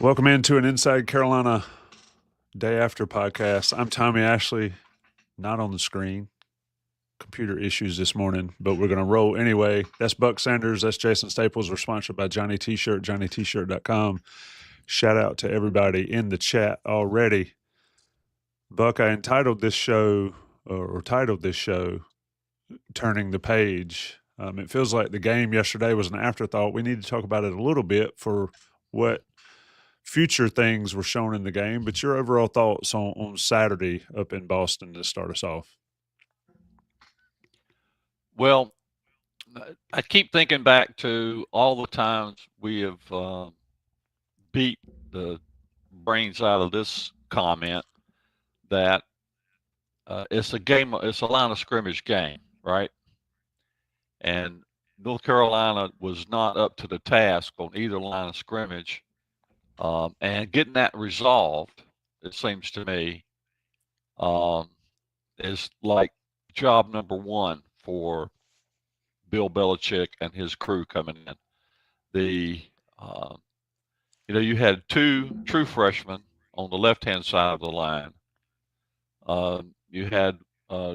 Welcome into an Inside Carolina Day After podcast. I'm Tommy Ashley, not on the screen. Computer issues this morning, but we're going to roll anyway. That's Buck Sanders. That's Jason Staples. We're sponsored by Johnny T-Shirt, johnnytshirt.com. Shout out to everybody in the chat already. Buck, I titled this show, Turning the Page. It feels like the game yesterday was an afterthought. We need to talk about it a little bit for what future things were shown in the game, but your overall thoughts on Saturday up in Boston to start us off. Well, I keep thinking back to all the times we have beat the brains out of this comment that it's a line of scrimmage game, right? And North Carolina was not up to the task on either line of scrimmage. And getting that resolved, it seems to me, is like job number one for Bill Belichick and his crew coming in. You had two true freshmen on the left-hand side of the line. You had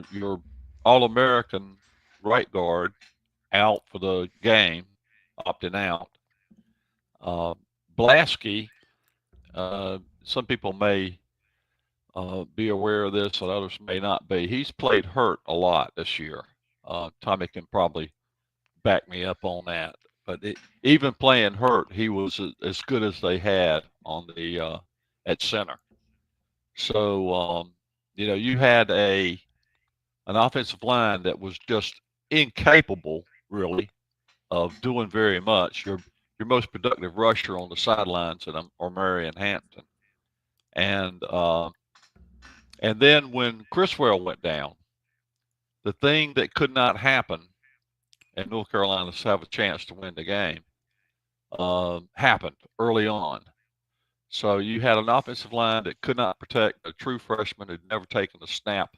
your All-American right guard out for the game, opting out. Blasky, some people may be aware of this, and others may not be. He's played hurt a lot this year. Tommy can probably back me up on that. But even playing hurt, he was as good as they had on the at center. So you had an offensive line that was just incapable, really, of doing very much. Your most productive rusher on the sidelines are Marion Hampton, and then when Criswell went down, the thing that could not happen, and North Carolina have a chance to win the game, happened early on. So you had an offensive line that could not protect a true freshman who'd never taken a snap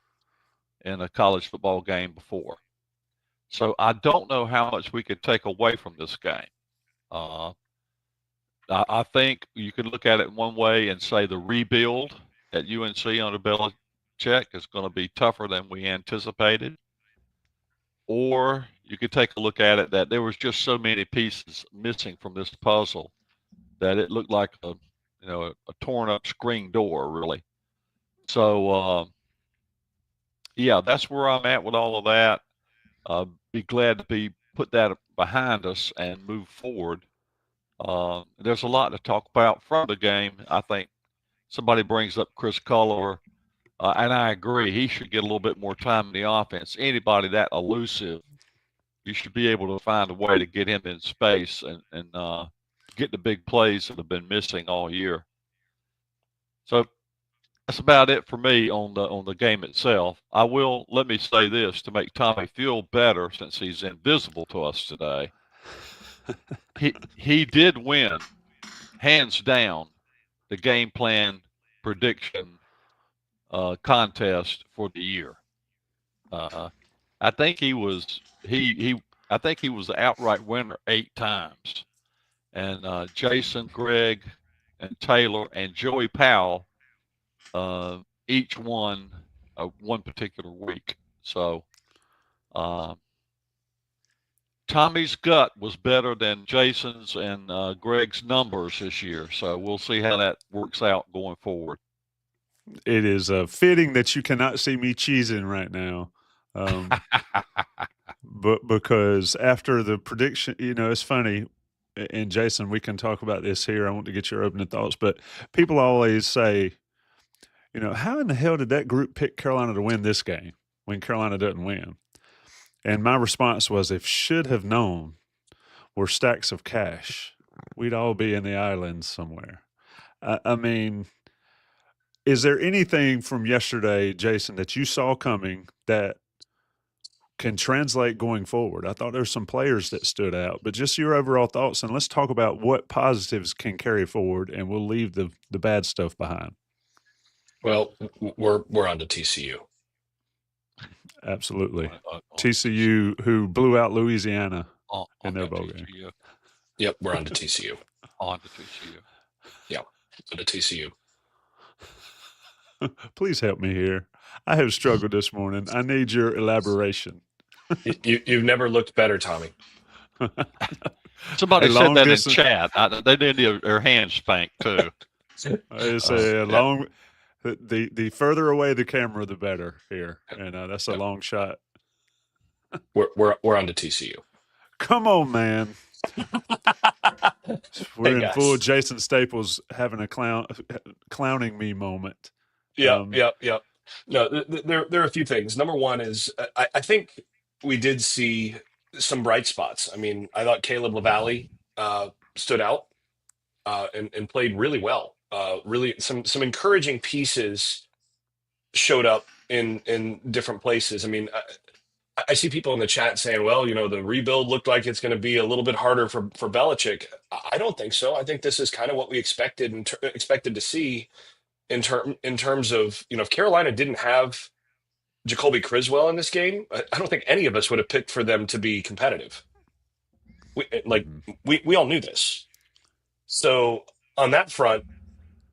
in a college football game before. So I don't know how much we could take away from this game. I think you can look at it one way and say the rebuild at UNC under Belichick is going to be tougher than we anticipated. Or you could take a look at it that there was just so many pieces missing from this puzzle that it looked like a torn up screen door, really. So, that's where I'm at with all of that. Be glad to put that behind us and move forward. There's a lot to talk about from the game. I think somebody brings up Chris Culliver, and I agree. He should get a little bit more time in the offense. Anybody that elusive, you should be able to find a way to get him in space and get the big plays that have been missing all year. So that's about it for me on the game itself. Let me say this to make Tommy feel better, since he's invisible to us today. He did win, hands down, the game plan prediction contest for the year. I think he was the outright winner 8 times, and Jason, Greg, and Taylor and Joey Powell each won one particular week. So Tommy's gut was better than Jason's and Greg's numbers this year. So we'll see how that works out going forward. It is fitting that you cannot see me cheesing right now. But because after the prediction, it's funny, and Jason, we can talk about this here. I want to get your opening thoughts, but people always say, how in the hell did that group pick Carolina to win this game when Carolina doesn't win? And my response was, if should have known were stacks of cash, we'd all be in the islands somewhere. I mean, is there anything from yesterday, Jason, that you saw coming that can translate going forward? I thought there were some players that stood out, but just your overall thoughts, and let's talk about what positives can carry forward, and we'll leave the bad stuff behind. Well, we're on to TCU. Absolutely. TCU, who blew out Louisiana in their bowl game. Yep, we're on to TCU. On to TCU. Yeah. to TCU. Please help me here. I have struggled this morning. I need your elaboration. You've never looked better, Tommy. Somebody A said long that in distance. chat. They need their hands spanked too. It's Yeah. a long. The further away the camera, the better here, and that's a Yep. long shot. We're on to TCU. Come on, man. We're Hey, in full guys. Jason Staples having a clowning me moment. Yep. No, there are a few things. Number one is I think we did see some bright spots. I mean, I thought Caleb LaValle stood out and played really well. Really, some encouraging pieces showed up in different places. I mean, I see people in the chat saying, "Well, the rebuild looked like it's going to be a little bit harder for Belichick." I don't think so. I think this is kind of what we expected and expected to see in terms of if Carolina didn't have Jacoby Criswell in this game, I don't think any of us would have picked for them to be competitive. We all knew this. So on that front,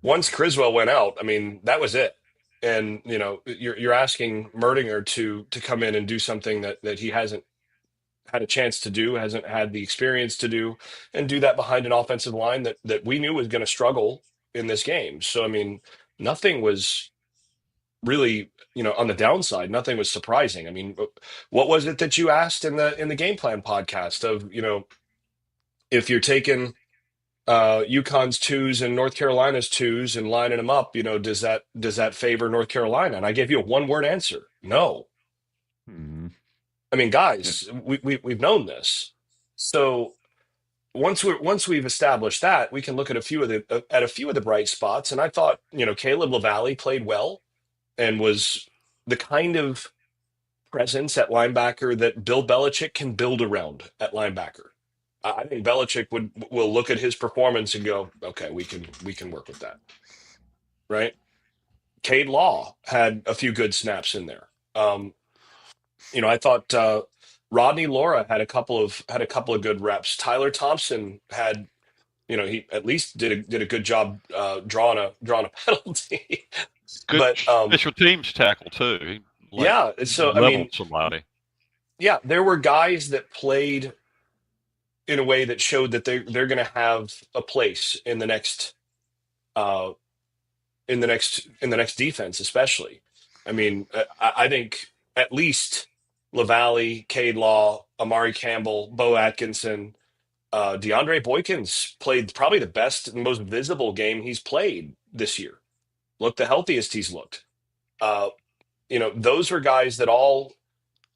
once Criswell went out, I mean, that was it. And you're asking Merdinger to come in and do something that he hasn't had a chance to do, hasn't had the experience to do, and do that behind an offensive line that we knew was going to struggle in this game. So I mean, nothing was really, on the downside, nothing was surprising. I mean, what was it that you asked in the game plan podcast of, if you're taking UConn's twos and North Carolina's twos and lining them up, does that favor North Carolina? And I gave you a one-word answer. No. Mm-hmm. I mean, guys, we've known this. So once we've established that, we can look at a few of the bright spots. And I thought, Caleb LaValle played well and was the kind of presence at linebacker that Bill Belichick can build around at linebacker. I think Belichick will look at his performance and go, okay, we can work with that, right? Cade Law had a few good snaps in there. I thought Rodney Laura had a couple of good reps. Tyler Thompson had, he at least did a good job drawing a penalty. Good But special teams tackle too. yeah, so I Leveled mean, somebody. yeah, there were guys that played in a way that showed that they're going to have a place in the next defense, especially. I mean, I think at least LaValle, Cade Law, Amari Campbell, Bo Atkinson, DeAndre Boykins played probably the best and most visible game he's played this year. Looked the healthiest he's looked. Those were guys that all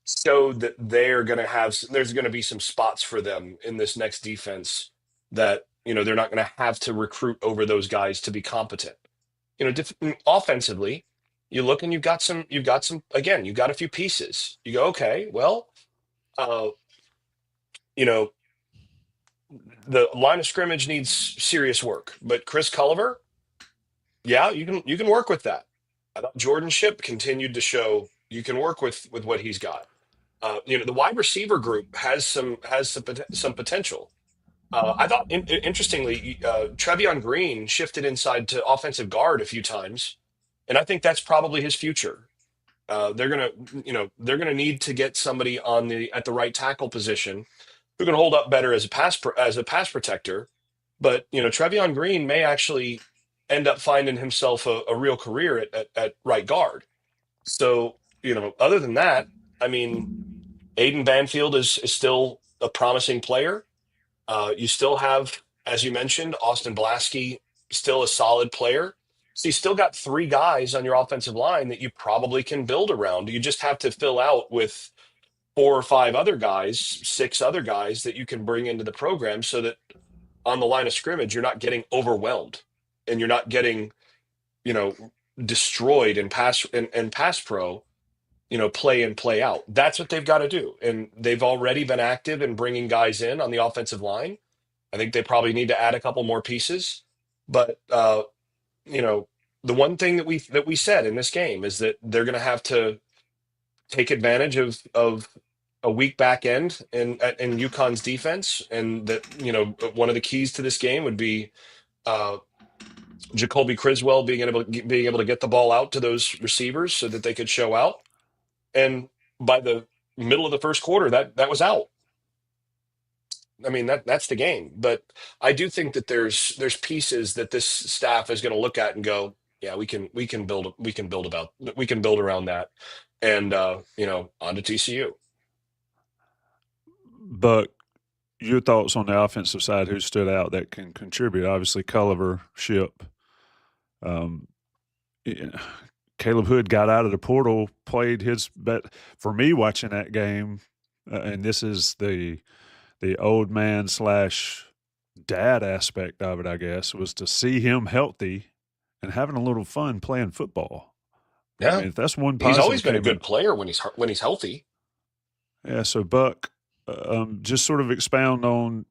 showed that there's going to be some spots for them in this next defense that, they're not going to have to recruit over those guys to be competent. Offensively, you look and you've got again, you've got a few pieces. You go, okay, well, the line of scrimmage needs serious work, but Chris Culliver, yeah, you can work with that. I thought Jordan Shipp continued to show you can work with what he's got. The wide receiver group has some potential. I thought, interestingly, Trevion Green shifted inside to offensive guard a few times, and I think that's probably his future. They're gonna need to get somebody at the right tackle position who can hold up better as a pass protector. But Trevion Green may actually end up finding himself a real career at right guard. So other than that, I mean, Aiden Banfield is still a promising player. You still have, as you mentioned, Austin Blasky, still a solid player. So you still got three guys on your offensive line that you probably can build around. You just have to fill out with 4 or 5 other guys, 6 other guys that you can bring into the program so that on the line of scrimmage, you're not getting overwhelmed and you're not getting, destroyed in pass pro, play in, play out. That's what they've got to do. And they've already been active in bringing guys in on the offensive line. I think they probably need to add a couple more pieces. But, the one thing that we said in this game is that they're going to have to take advantage of a weak back end in UConn's defense. And that, one of the keys to this game would be Jacoby Criswell being able to get the ball out to those receivers so that they could show out. And by the middle of the first quarter, that was out. I mean, that's the game. But I do think that there's pieces that this staff is going to look at and go, yeah, we can build around that. And on to TCU. But your thoughts on the offensive side, who stood out that can contribute? Obviously, Culliver, Ship. Yeah, Caleb Hood got out of the portal, played his bet. For me, watching that game, and this is the old man / dad aspect of it, I guess, was to see him healthy and having a little fun playing football. I Yeah, mean, if that's one he's positive always been a came good out. player when he's healthy. Yeah, so Buck, just sort of expound on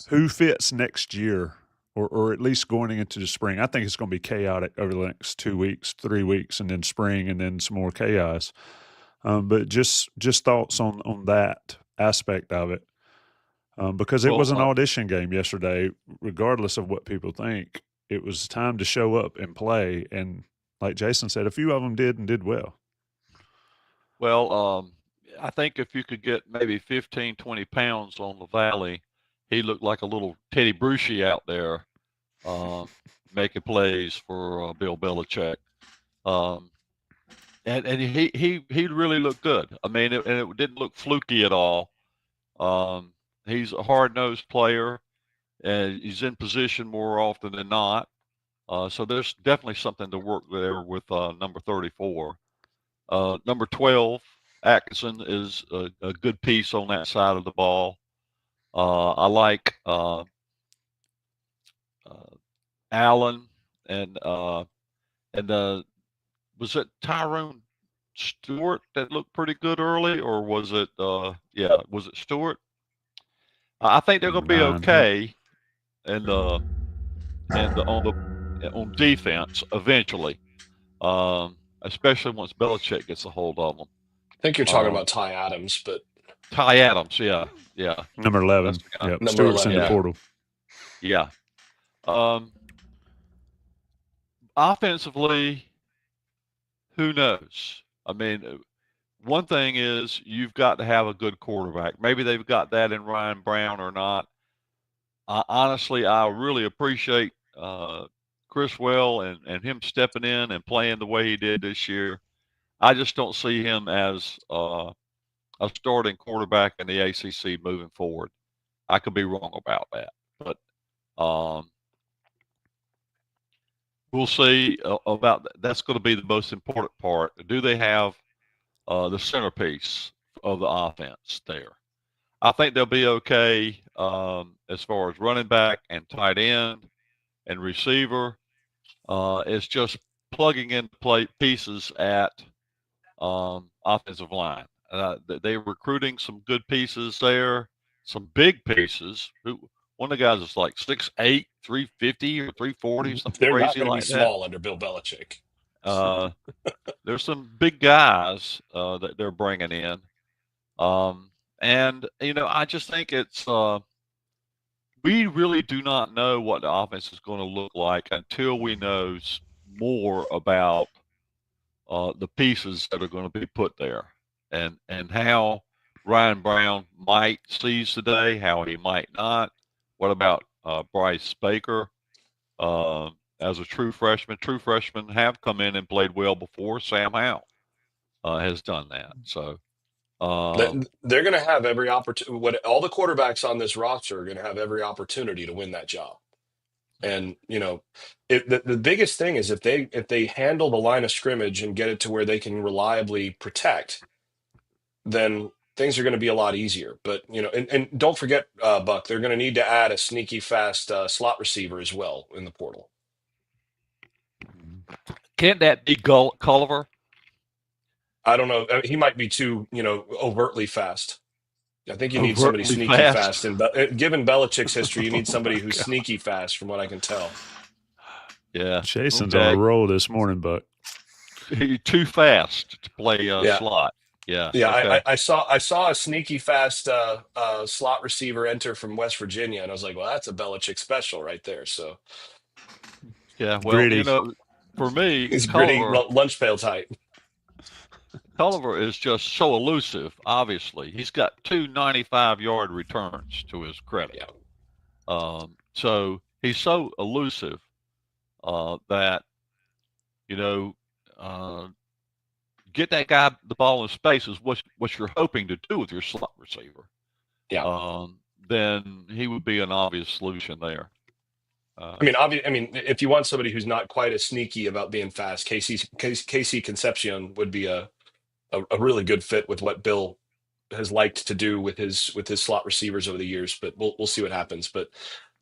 who fits next year, or at least going into the spring. I think it's going to be chaotic over the next 2 weeks, 3 weeks, and then spring, and then some more chaos. But just thoughts on that aspect of it, because it was an audition game yesterday. Regardless of what people think, it was time to show up and play. And like Jason said, a few of them did and did well. Well, I think if you could get maybe 15, 20 pounds on the Valley, he looked like a little Teddy Bruschi out there making plays for Bill Belichick. And he really looked good. I mean, it didn't look fluky at all. He's a hard-nosed player, and he's in position more often than not. So there's definitely something to work there with number 34. Number 12, Atkinson, is a good piece on that side of the ball. I like Allen and was it Tyrone Stewart that looked pretty good early, or was it was it Stewart? I think they're going to be okay, and on defense eventually, especially once Belichick gets a hold of them. I think you're talking about Ty Adams, but Ty Adams, yeah, number 11, Stewart's in the portal. Yeah. Offensively, who knows? I mean, one thing is you've got to have a good quarterback. Maybe they've got that in Ryan Brown or not. Honestly, I really appreciate Criswell and him stepping in and playing the way he did this year. I just don't see him as a starting quarterback in the ACC moving forward. I could be wrong about that, but we'll see about that. That's going to be the most important part. Do they have the centerpiece of the offense there? I think they'll be okay as far as running back and tight end and receiver. It's just plugging in pieces at offensive line. They're recruiting some good pieces there, some big pieces. One of the guys is like 6'8", 350 or 340, something they're crazy not going to like be small under Bill Belichick. There's some big guys that they're bringing in. And, I just think it's we really do not know what the offense is going to look like until we know more about the pieces that are going to be put there and how Ryan Brown might seize today, how he might not. What about Bryce Baker as a true freshman? True freshmen have come in and played well before. Sam Howell has done that. So they're going to have every opportunity. All the quarterbacks on this roster are going to have every opportunity to win that job. And the biggest thing is if they handle the line of scrimmage and get it to where they can reliably protect, then things are going to be a lot easier. But and don't forget, Buck, they're going to need to add a sneaky fast slot receiver as well in the portal. Can't that be Culliver? I don't know. He might be too overtly fast. I think you need somebody sneaky fast. And given Belichick's history, you need somebody who's sneaky fast, from what I can tell. Yeah, Jason's on a roll this morning, but he's too fast to play slot. Yeah. Okay. I saw a sneaky fast slot receiver enter from West Virginia, and I was like, well, that's a Belichick special right there. So Yeah, well, Gritty. for me, He's gritty, lunch pail tight. Culliver is just so elusive. Obviously, he's got two 95-yard returns to his credit. Yeah. So he's so elusive that get that guy the ball in space is what you're hoping to do with your slot receiver. Yeah. Then he would be an obvious solution there. I mean, if you want somebody who's not quite as sneaky about being fast, Casey Concepcion would be a really good fit with what Bill has liked to do with his slot receivers over the years. But we'll see what happens. But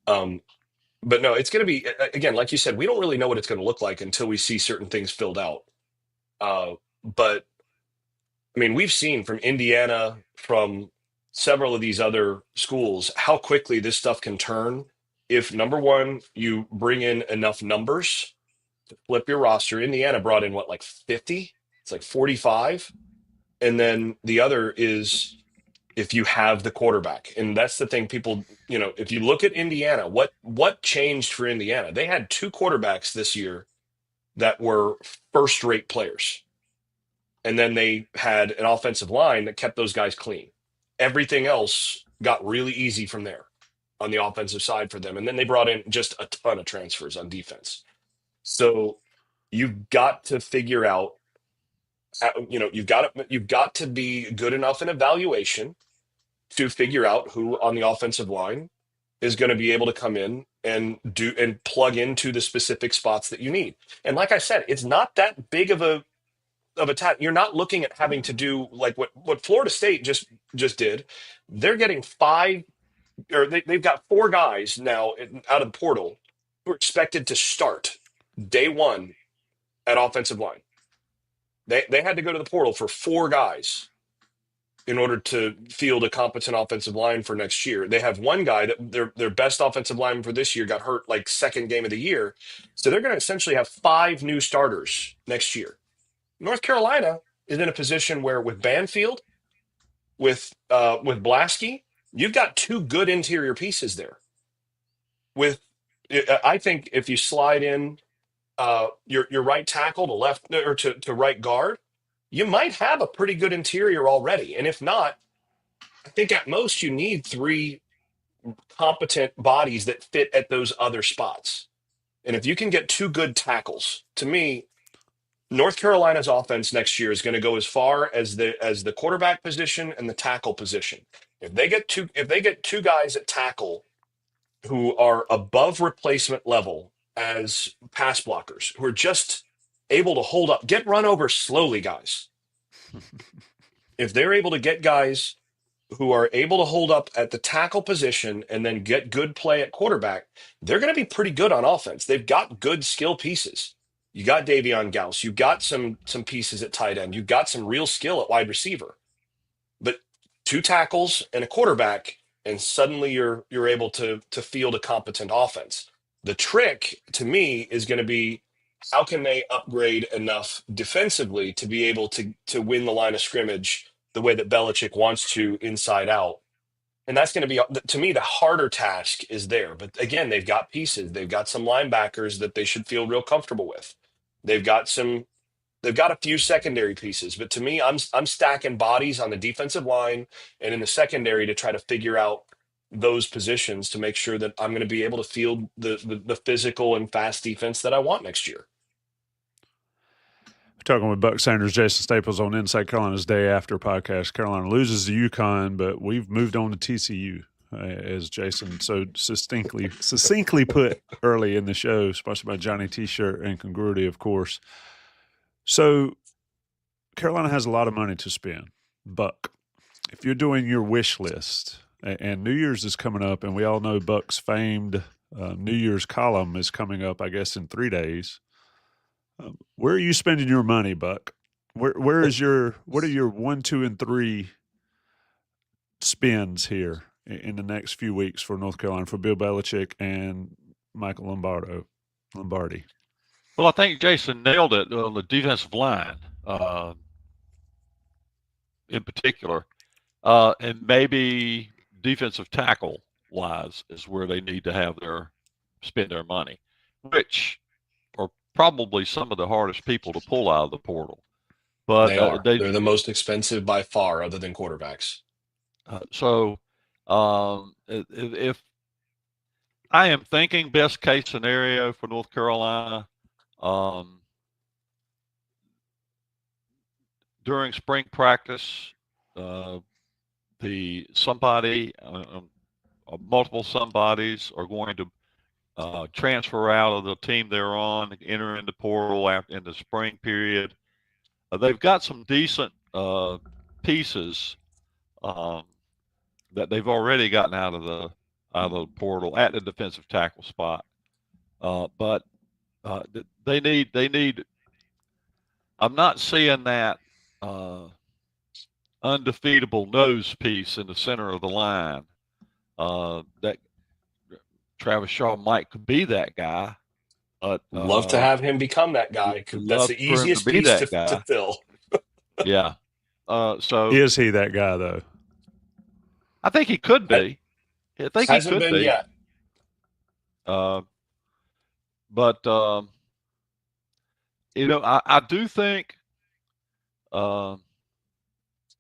no, it's going to be, again, like you said, we don't really know what it's going to look like until we see certain things filled out. But I mean, we've seen from Indiana, from several of these other schools, how quickly this stuff can turn if, number one, you bring in enough numbers to flip your roster. Indiana brought in what, like 50? It's like 45. And then the other is if you have the quarterback. And that's the thing, people, if you look at Indiana, what changed for Indiana? They had two quarterbacks this year that were first-rate players. And then they had an offensive line that kept those guys clean. Everything else got really easy from there on the offensive side for them. And then they brought in just a ton of transfers on defense. So you've got to figure out, you've got to be good enough in evaluation to figure out who on the offensive line is going to be able to come in and plug into the specific spots that you need. And like I said, it's not that big of a task. You're not looking at having to do like what Florida State just did. They're getting they've got 4 guys now out of the portal who are expected to start day one at offensive line. They had to go to the portal for 4 guys in order to field a competent offensive line for next year. They have one guy that their best offensive lineman for this year got hurt like second game of the year. So they're going to essentially have 5 new starters next year. North Carolina is in a position where with Banfield, with Blasky, you've got 2 good interior pieces there. I think if you slide in your right tackle to left or to right guard, you might have a pretty good interior already. And if not, I think at most you need 3 competent bodies that fit at those other spots. And if you can get 2 good tackles, to me, North Carolina's offense next year is going to go as far as the quarterback position and the tackle position. If they get 2 guys at tackle who are above replacement level as pass blockers, who are just able to hold up, get run over slowly, guys. If they're able to get guys who are able to hold up at the tackle position and then get good play at quarterback, they're going to be pretty good on offense. They've got good skill pieces. You got Davion Gauss. You got some pieces at tight end. You got some real skill at wide receiver. But 2 tackles and a quarterback, and suddenly you're able to field a competent offense. The trick to me is going to be, how can they upgrade enough defensively to be able to win the line of scrimmage the way that Belichick wants to, inside out? And that's going to be, to me, the harder task is there. But again, they've got pieces. They've got some linebackers that they should feel real comfortable with. They've got a few secondary pieces. But to me, I'm stacking bodies on the defensive line and in the secondary to try to figure out those positions to make sure that I'm going to be able to field the physical and fast defense that I want next year. Talking with Buck Sanders, Jason Staples on Inside Carolina's Day After podcast. Carolina loses to UConn, but we've moved on to TCU, as Jason so succinctly put early in the show, sponsored by Johnny T-shirt and Congruity, of course. So Carolina has a lot of money to spend. Buck, if you're doing your wish list, and New Year's is coming up, and we all know Buck's famed New Year's column is coming up, I guess, in 3 days. Where are you spending your money, Buck? What are your 1, 2, and 3 spends here in the next few weeks for North Carolina, for Bill Belichick and Michael Lombardi? Well, I think Jason nailed it on the defensive line, in particular, and maybe defensive tackle wise is where they need to spend their money, which probably some of the hardest people to pull out of the portal. But They are. They're the most expensive by far, other than quarterbacks. If I am thinking best case scenario for North Carolina, during spring practice, multiple somebodies are going to transfer out of the team they're on, enter into portal in the spring period. They've got some decent pieces that they've already gotten out of the portal at the defensive tackle spot, but they need. I'm not seeing that undefeatable nose piece in the center of the line. That Travis Shaw might could be that guy. Love to have him become that guy. That's the easiest piece to fill. Yeah. So is he that guy though? I think he could be. I think hasn't he could been be. yet. But I do think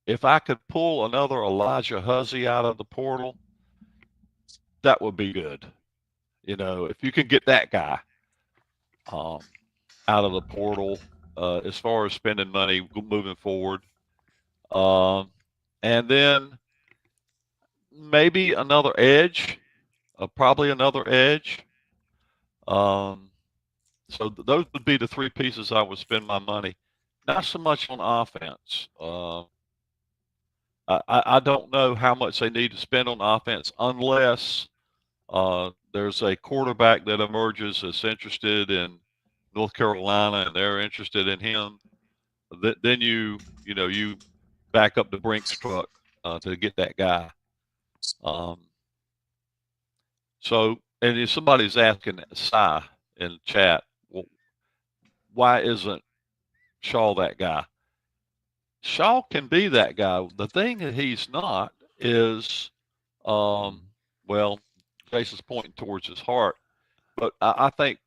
if I could pull another Elijah Huzzy out of the portal, that would be good. If you can get that guy out of the portal, as far as spending money moving forward, and then maybe another edge, probably another edge. So those would be the three pieces I would spend my money. Not so much on offense. I don't know how much they need to spend on offense unless there's a quarterback that emerges that's interested in North Carolina and they're interested in him. Then you back up the Brinks truck to get that guy. So, and if somebody's asking Cy in the chat, well, why isn't Shaw that guy? Shaw can be that guy. The thing that he's not is, well, Jason's pointing towards his heart, but I think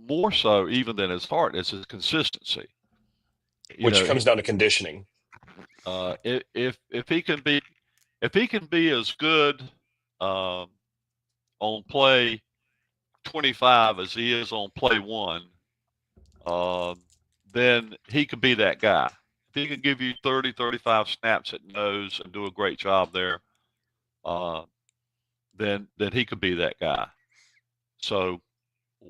more so even than his heart is his consistency, which comes down to conditioning. If he can be as good on play 25 as he is on play 1, then he could be that guy. If he can give you 30, 35 snaps at nose and do a great job there, then he could be that guy. So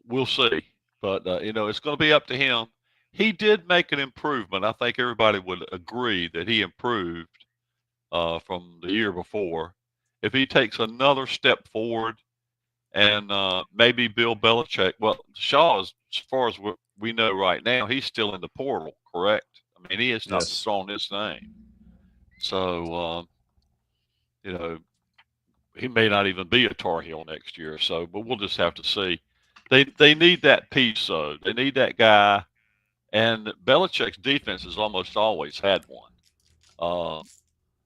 we'll see. But, it's going to be up to him. He did make an improvement. I think everybody would agree that he improved from the year before. If he takes another step forward and maybe Bill Belichick, well, Shaw, as far as we know right now, he's still in the portal, correct? I mean, he has not thrown his name. So, he may not even be a Tar Heel next year. So, but we'll just have to see. They need that piece, though. They need that guy. And Belichick's defense has almost always had one.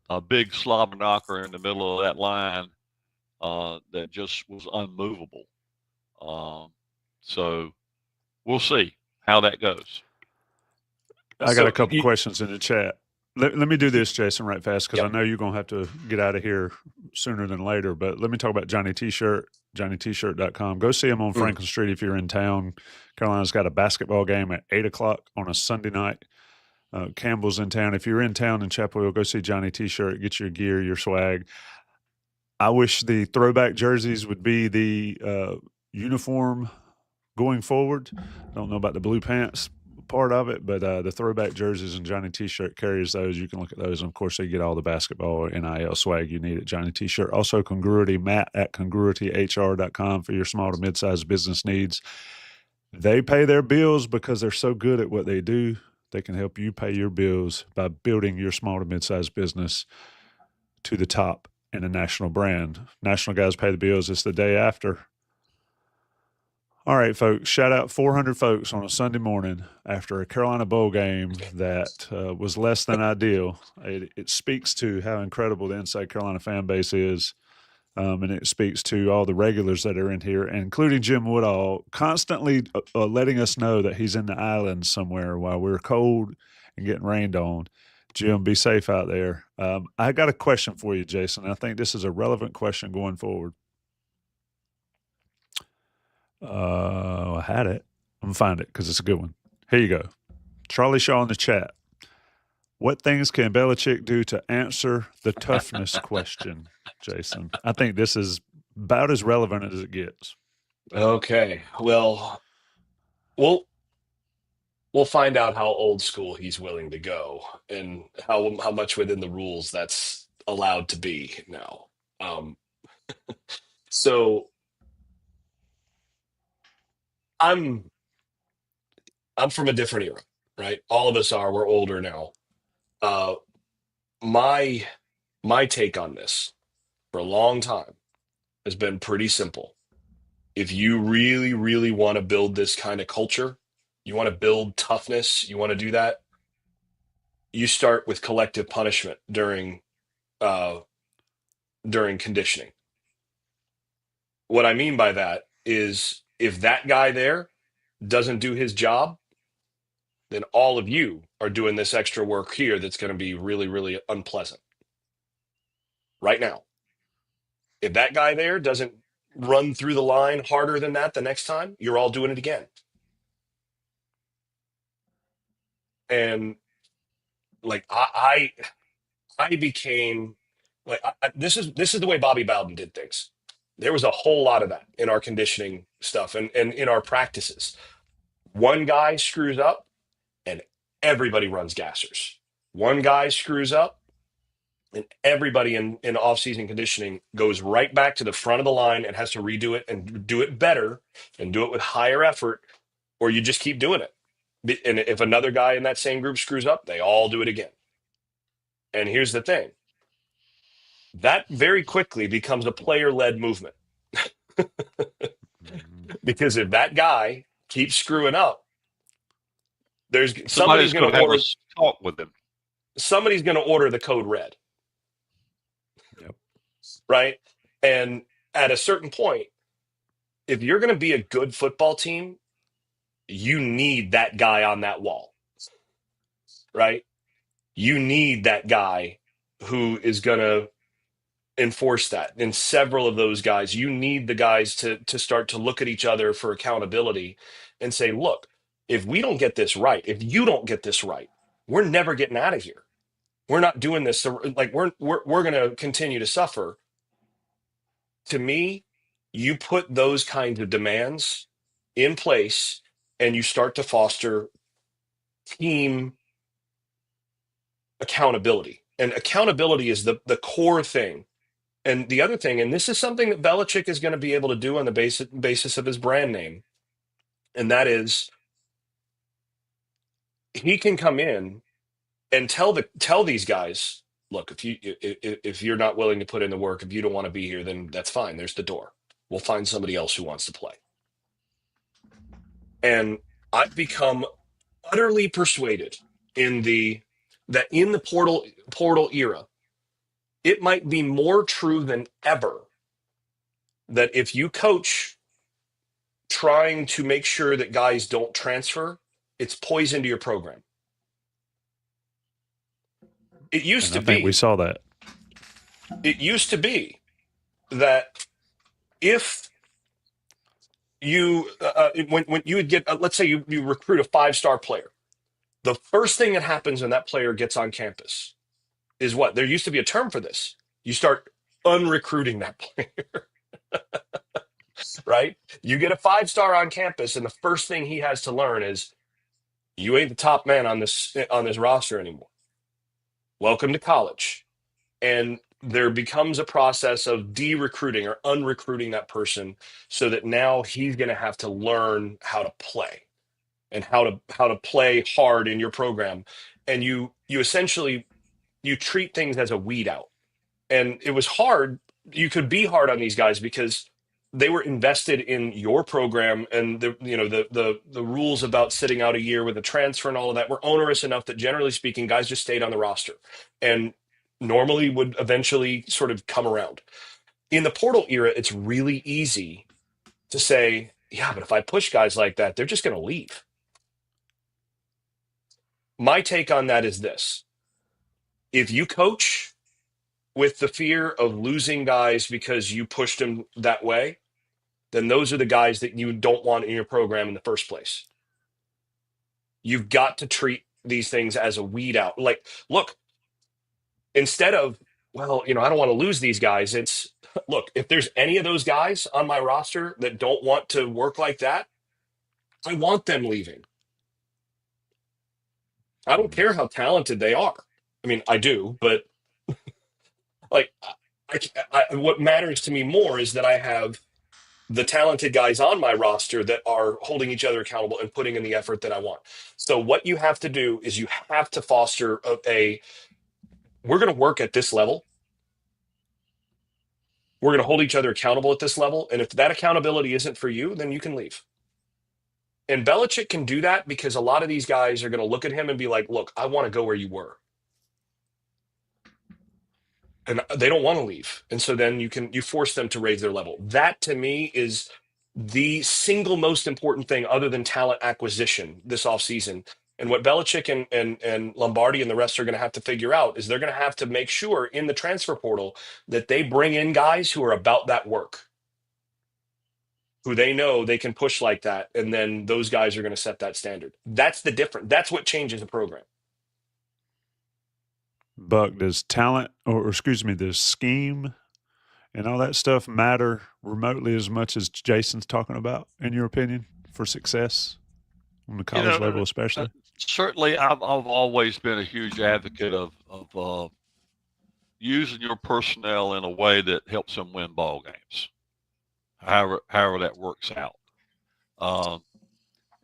A big slobber knocker in the middle of that line that just was unmovable. So we'll see how that goes. I got a couple questions in the chat. Let me do this, Jason, right fast, because I know you're going to have to get out of here sooner than later. But let me talk about Johnny T-Shirt, JohnnyT-Shirt.com. Go see him on Franklin Street if you're in town. Carolina's got a basketball game at 8 o'clock on a Sunday night. Campbell's in town. If you're in town in Chapel Hill, go see Johnny T-Shirt, get your gear, your swag. I wish the throwback jerseys would be the uniform going forward. I don't know about the blue pants part of it, but the throwback jerseys and Johnny T-Shirt carries those. You can look at those. And of course, you get all the basketball NIL swag you need at Johnny T-Shirt. Also, Congruity, Matt at congruityhr.com for your small to mid-sized business needs. They pay their bills because they're so good at what they do. They can help you pay your bills by building your small to mid-sized business to the top in a national brand. National guys pay the bills. It's the day after. All right, folks, shout out 400 folks on a Sunday morning after a Carolina Bowl game that was less than ideal. It speaks to how incredible the Inside Carolina fan base is. and it speaks to all the regulars that are in here, including Jim Woodall, constantly letting us know that he's in the islands somewhere while we're cold and getting rained on. Jim, be safe out there. I got a question for you, Jason. I think this is a relevant question going forward. I had it. I'm going to find it because it's a good one. Here you go. Charlie Shaw in the chat. What things can Belichick do to answer the toughness question, Jason? I think this is about as relevant as it gets. Okay. Well, we'll find out how old school he's willing to go and how much within the rules that's allowed to be now. So I'm from a different era, right? All of us are. We're older now. My take on this for a long time has been pretty simple. If you really, really want to build this kind of culture, you want to build toughness, you want to do that, you start with collective punishment during conditioning. What I mean by that is if that guy there doesn't do his job, then all of you are doing this extra work here that's going to be really, really unpleasant right now. If that guy there doesn't run through the line harder than that the next time, you're all doing it again. And like I became like this is the way Bobby Bowden did things. There was a whole lot of that in our conditioning stuff and in our practices. One guy screws up and everybody runs gassers. One guy screws up and everybody in off-season conditioning goes right back to the front of the line and has to redo it and do it better and do it with higher effort, or you just keep doing it. And if another guy in that same group screws up, they all do it again. And here's the thing. That very quickly becomes a player-led movement. Because if that guy keeps screwing up, there's somebody's going to order talk with him. Somebody's going to order the code red. Yep. Right? And at a certain point, if you're going to be a good football team, you need that guy on that wall. Right? You need that guy who is going to enforce that. And several of those guys, you need the guys to start to look at each other for accountability and say, look, if we don't get this right, if you don't get this right, we're never getting out of here. We're not doing this. So like we're going to continue to suffer. To me, you put those kinds of demands in place and you start to foster team accountability. And accountability is the core thing. And the other thing, and this is something that Belichick is going to be able to do on the basis of his brand name, and that is he can come in and tell these guys, look, if you're not willing to put in the work, if you don't want to be here, then that's fine. There's the door. We'll find somebody else who wants to play. And I've become utterly persuaded that in the portal era, it might be more true than ever that if you coach trying to make sure that guys don't transfer, it's poison to your program. It used to be. I think we saw that. It used to be that if you, when you would get, let's say you recruit a 5-star player, the first thing that happens when that player gets on campus is what? There used to be a term for this. You start unrecruiting that player. Right? You get a 5-star on campus, and the first thing he has to learn is you ain't the top man on this roster anymore. Welcome to college. And there becomes a process of de-recruiting or unrecruiting that person so that now he's going to have to learn how to play and how to play hard in your program. And you essentially you treat things as a weed out. And it was hard. You could be hard on these guys because they were invested in your program, and the rules about sitting out a year with a transfer and all of that were onerous enough that generally speaking, guys just stayed on the roster and normally would eventually sort of come around. In the portal era, it's really easy to say, yeah, but if I push guys like that, they're just going to leave. My take on that is this. If you coach with the fear of losing guys because you pushed them that way, then those are the guys that you don't want in your program in the first place. You've got to treat these things as a weed out. Like, look, instead of, well, I don't want to lose these guys. It's, look, if there's any of those guys on my roster that don't want to work like that, I want them leaving. I don't care how talented they are. I mean, I do, but like, what matters to me more is that I have the talented guys on my roster that are holding each other accountable and putting in the effort that I want. So what you have to do is you have to foster we're going to work at this level. We're going to hold each other accountable at this level. And if that accountability isn't for you, then you can leave. And Belichick can do that because a lot of these guys are going to look at him and be like, look, I want to go where you were. And they don't want to leave. And so then you force them to raise their level. That to me is the single most important thing other than talent acquisition this offseason. And what Belichick and Lombardi and the rest are going to have to figure out is they're going to have to make sure in the transfer portal that they bring in guys who are about that work, who they know they can push like that. And then those guys are going to set that standard. That's the difference. That's what changes the program. Buck, does talent, or excuse me, does scheme and all that stuff matter remotely as much as Jason's talking about, in your opinion, for success on the college level, especially? Certainly, I've always been a huge advocate of using your personnel in a way that helps them win ball games, however that works out.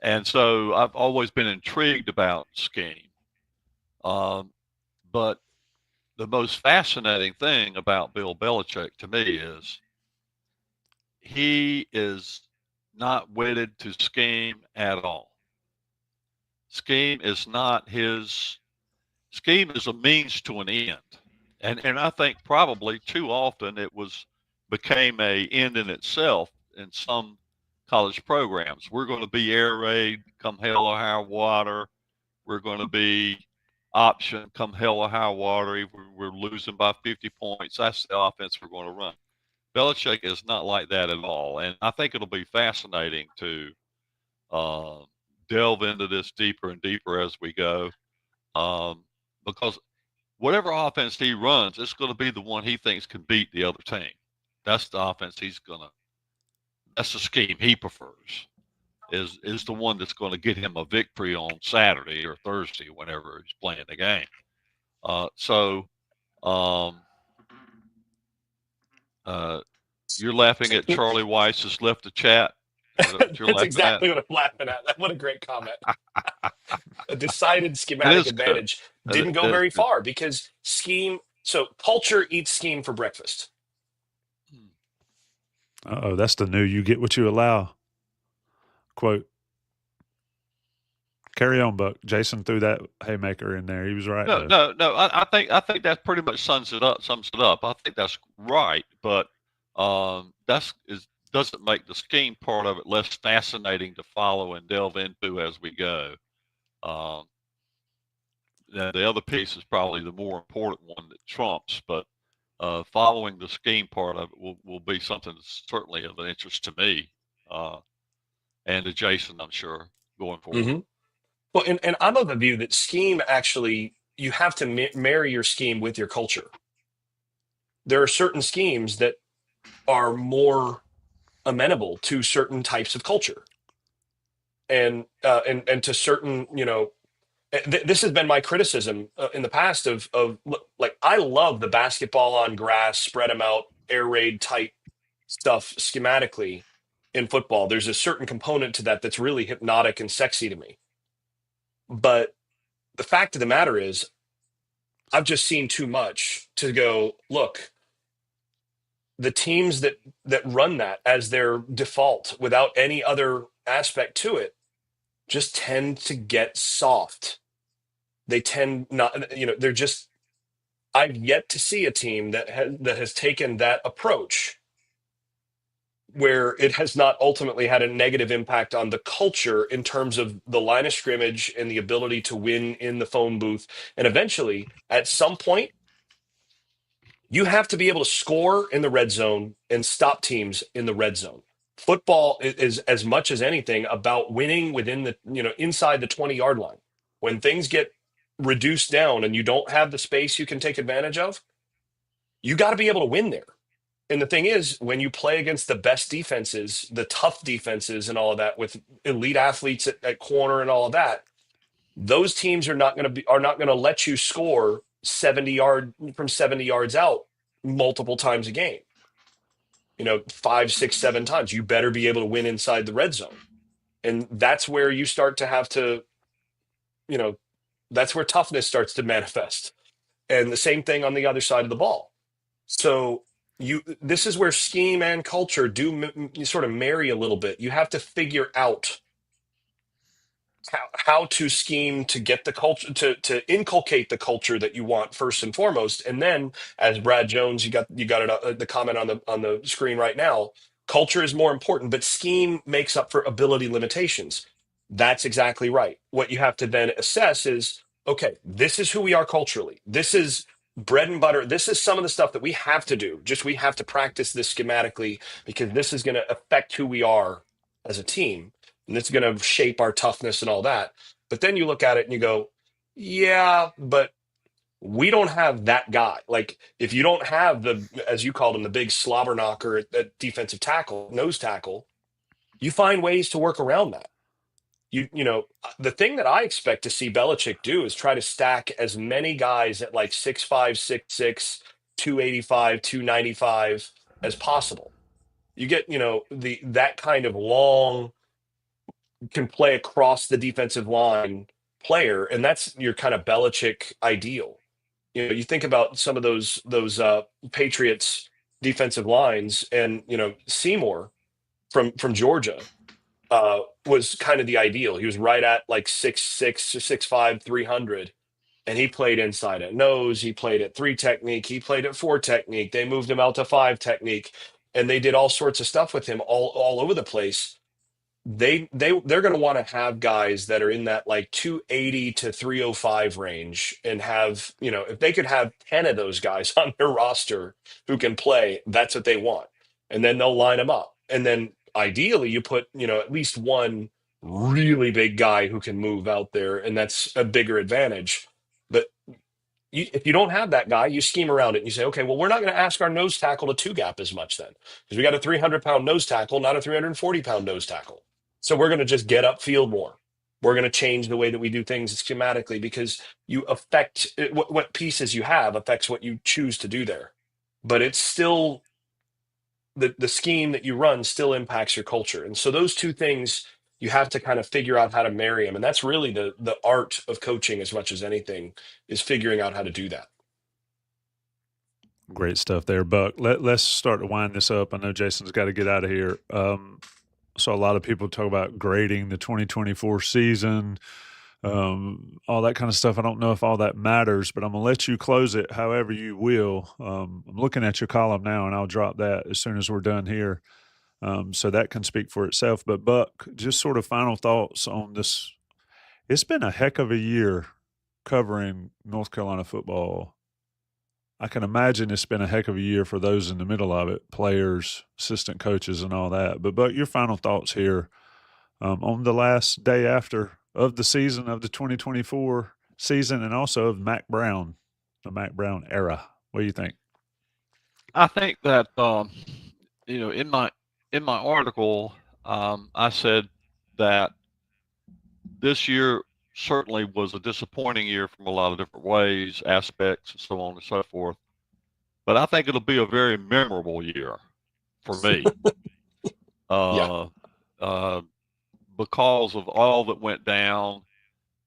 And so I've always been intrigued about scheme. But the most fascinating thing about Bill Belichick to me is he is not wedded to scheme at all. Scheme is not his. Scheme is a means to an end. And I think probably too often it became a end in itself in some college programs. We're going to be air raid come hell or high water. We're going to be option come hell or high water. If we're losing by 50 points, that's the offense we're going to run. Belichick is not like that at all. And I think it'll be fascinating to delve into this deeper and deeper as we go. Because whatever offense he runs, it's going to be the one he thinks can beat the other team. That's the offense that's the scheme he prefers. Is the one that's going to get him a victory on Saturday or Thursday, whenever he's playing the game. You're laughing at Charlie Weiss has left the chat. That's exactly what I'm laughing at. What a great comment. A decided schematic advantage didn't go very far because scheme. So culture eats scheme for breakfast. Uh-oh, that's the new "you get what you allow" quote. Carry on, Buck. Jason threw that haymaker in there. He was right. No. I think that pretty much sums it up. I think that's right, but doesn't make the scheme part of it less fascinating to follow and delve into as we go. The other piece is probably the more important one that trumps, but following the scheme part of it will be something that's certainly of an interest to me and to Jason, I'm sure, going forward. Mm-hmm. Well, and I'm of the view that scheme actually, you have to marry your scheme with your culture. There are certain schemes that are more amenable to certain types of culture, and to certain, this has been my criticism in the past of like, I love the basketball on grass, spread them out, air raid type stuff schematically in football. There's a certain component to that that's really hypnotic and sexy to me. But the fact of the matter is, I've just seen too much to go, look, the teams that run that as their default without any other aspect to it just tend to get soft. They tend not, they're just, I've yet to see a team that has taken that approach where it has not ultimately had a negative impact on the culture in terms of the line of scrimmage and the ability to win in the phone booth. And eventually, at some point, you have to be able to score in the red zone and stop teams in the red zone. Football is as much as anything about winning within the, inside the 20-yard line. When things get reduced down and you don't have the space you can take advantage of, you got to be able to win there. And the thing is, when you play against the best defenses, the tough defenses and all of that, with elite athletes at corner and all of that, those teams are not going to let you score 70 yards out multiple times a game. 5, 6, 7 times. You better be able to win inside the red zone. And that's where you start to have to, that's where toughness starts to manifest. And the same thing on the other side of the ball. So this is where scheme and culture you sort of marry a little bit. You have to figure out how to scheme to get the culture to inculcate the culture that you want first and foremost, and then, as Brad Jones, you got it, the comment on the screen right now. Culture is more important, but scheme makes up for ability limitations. That's exactly right. What you have to then assess is, okay, this is who we are culturally. This is bread and butter. This is some of the stuff that we have to do. Just we have to practice this schematically because this is going to affect who we are as a team, and it's going to shape our toughness and all that. But then you look at it and you go, yeah, but we don't have that guy. Like, if you don't have the, as you called him, the big slobber knocker at defensive tackle, nose tackle, you find ways to work around that. The thing that I expect to see Belichick do is try to stack as many guys at like 6'5", 6'6", 285, 295 as possible. You get, that kind of long, can play across the defensive line player, and that's your kind of Belichick ideal. You think about some of those Patriots defensive lines, and Seymour from Georgia was kind of the ideal. He was right at like 6'6", 6'5", 300, and he played inside at nose. He played at 3 technique. He played at 4 technique. They moved him out to 5 technique, and they did all sorts of stuff with him all over the place. They're going to want to have guys that are in that like 280 to 305 range, and have, if they could have 10 of those guys on their roster who can play, that's what they want. And then they'll line them up. And then ideally you put, at least one really big guy who can move out there, and that's a bigger advantage. But if you don't have that guy, you scheme around it and you say, okay, well, we're not going to ask our nose tackle to 2-gap as much then, because we got a 300-pound nose tackle, not a 340-pound nose tackle. So we're going to just get upfield more. We're going to change the way that we do things schematically, because you affect what pieces you have affects what you choose to do there. But it's still the scheme that you run still impacts your culture. And so those two things, you have to kind of figure out how to marry them. And that's really the art of coaching as much as anything, is figuring out how to do that. Great stuff there, Buck. Let's start to wind this up. I know Jason's got to get out of here. So a lot of people talk about grading the 2024 season, all that kind of stuff. I don't know if all that matters, but I'm going to let you close it however you will. I'm looking at your column now, and I'll drop that as soon as we're done here. So that can speak for itself. But Buck, just sort of final thoughts on this. It's been a heck of a year covering North Carolina football. I can imagine it's been a heck of a year for those in the middle of it, players, assistant coaches, and all that. But your final thoughts here on the last day after of the season, of the 2024 season, and also of Mack Brown, the Mack Brown era. What do you think? I think that in my article, I said that this year certainly was a disappointing year from a lot of different ways, aspects, and so on and so forth. But I think it'll be a very memorable year for me. Because of all that went down,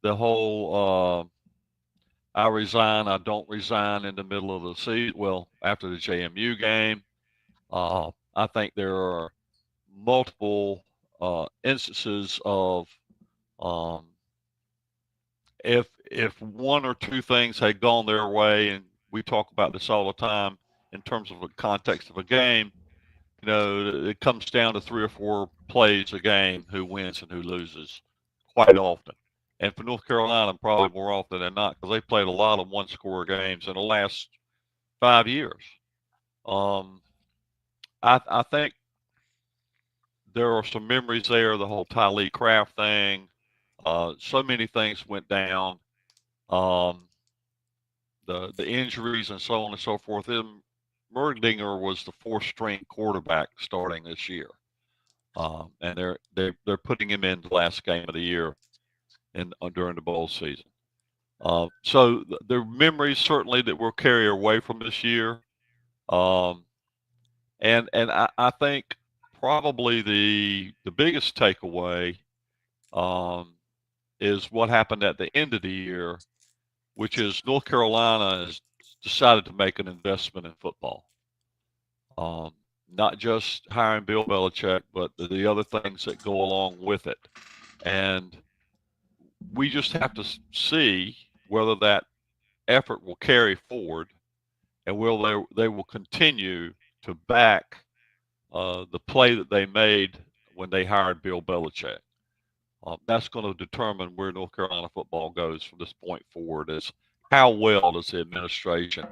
the whole I resign, I don't resign in the middle of the season. Well, after the JMU game, I think there are multiple instances of if one or two things had gone their way and we talk about this all the time in terms of the context of a game. You know, it comes down to 3 or 4 plays a game, who wins and who loses quite often. And for North Carolina, probably more often than not, because they played a lot of one-score games in the last 5 years. I think there are some memories there, the whole Tylee Craft thing. So many things went down. The injuries and so on and so forth. Merdinger was the 4th-string quarterback starting this year, and they're putting him in the last game of the year during the bowl season. So there are memories certainly that we'll carry away from this year, and I think probably the biggest takeaway is what happened at the end of the year, which is North Carolina has decided to make an investment in football. Not just hiring Bill Belichick, but the other things that go along with it. And we just have to see whether that effort will carry forward and they will continue to back the play that they made when they hired Bill Belichick. That's going to determine where North Carolina football goes from this point forward, is how well does the administration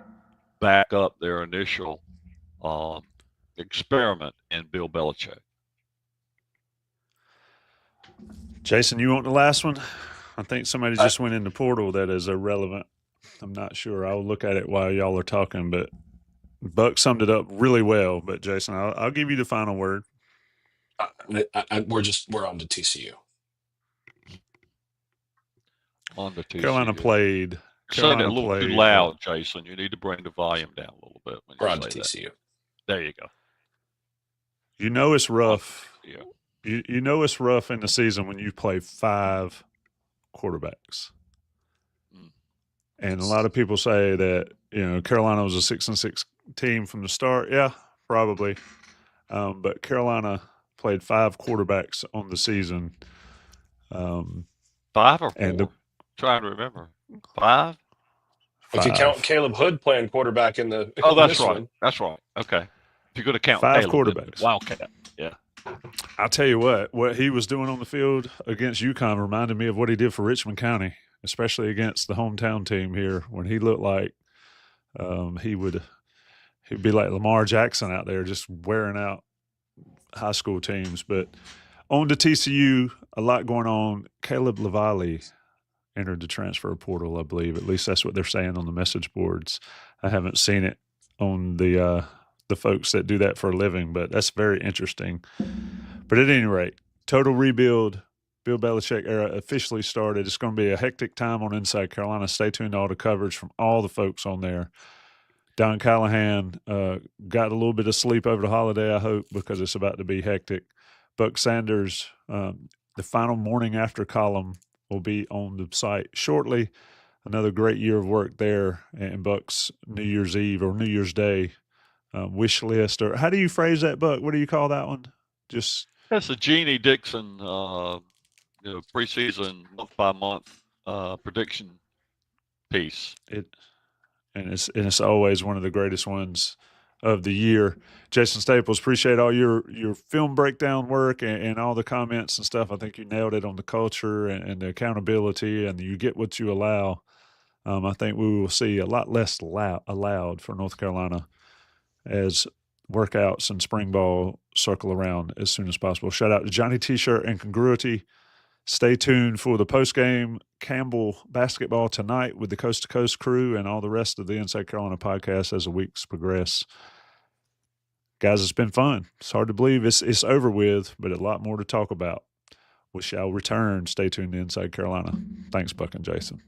back up their initial experiment in Bill Belichick. Jason, you want the last one? I think somebody just went in the portal that is irrelevant. I'm not sure. I'll look at it while y'all are talking, but Buck summed it up really well. But Jason, I'll give you the final word. We're on to TCU. On the TCU. Carolina played. Saying it a little too loud, Jason. You need to bring the volume down a little bit. We're on to TCU. There you go. You know it's rough. Yeah. You know it's rough in the season when you play 5 quarterbacks. And a lot of people say that, Carolina was a 6-6 team from the start. Yeah, probably. But Carolina played 5 quarterbacks on the season. 5 or 4? Trying to remember. 5? If you count Caleb Hood playing quarterback in the that's right. One. That's right. Okay. If you're going to count 5 Caleb, quarterbacks. Wildcat. Yeah. I'll tell you what he was doing on the field against UConn reminded me of what he did for Richmond County, especially against the hometown team here, when he looked like he'd be like Lamar Jackson out there just wearing out high school teams. But on to TCU, a lot going on. Caleb Lavallee entered the transfer portal, I believe. At least that's what they're saying on the message boards. I haven't seen it on the folks that do that for a living, but that's very interesting. But at any rate, total rebuild. Bill Belichick era officially started. It's going to be a hectic time on Inside Carolina. Stay tuned to all the coverage from all the folks on there. Don Callahan got a little bit of sleep over the holiday, I hope, because it's about to be hectic. Buck Sanders, the final morning after column will be on the site shortly. Another great year of work there. And Buck's New Year's Eve or New Year's Day wish list, or how do you phrase that, Buck? What do you call that one? Just that's a Jeannie Dixon, preseason month-by-month prediction piece. It's always one of the greatest ones of the year. Jason Staples, appreciate all your film breakdown work and all the comments and stuff. I think you nailed it on the culture and the accountability, and you get what you allow. I think we will see a lot less allowed for North Carolina as workouts and spring ball circle around as soon as possible. Shout out to Johnny T-Shirt and Congruity. Stay tuned for the post-game Campbell basketball tonight with the Coast to Coast crew and all the rest of the Inside Carolina podcast as the weeks progress. Guys, it's been fun. It's hard to believe it's over with, but a lot more to talk about. We shall return. Stay tuned to Inside Carolina. Thanks, Buck and Jason.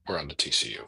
We're on to TCU.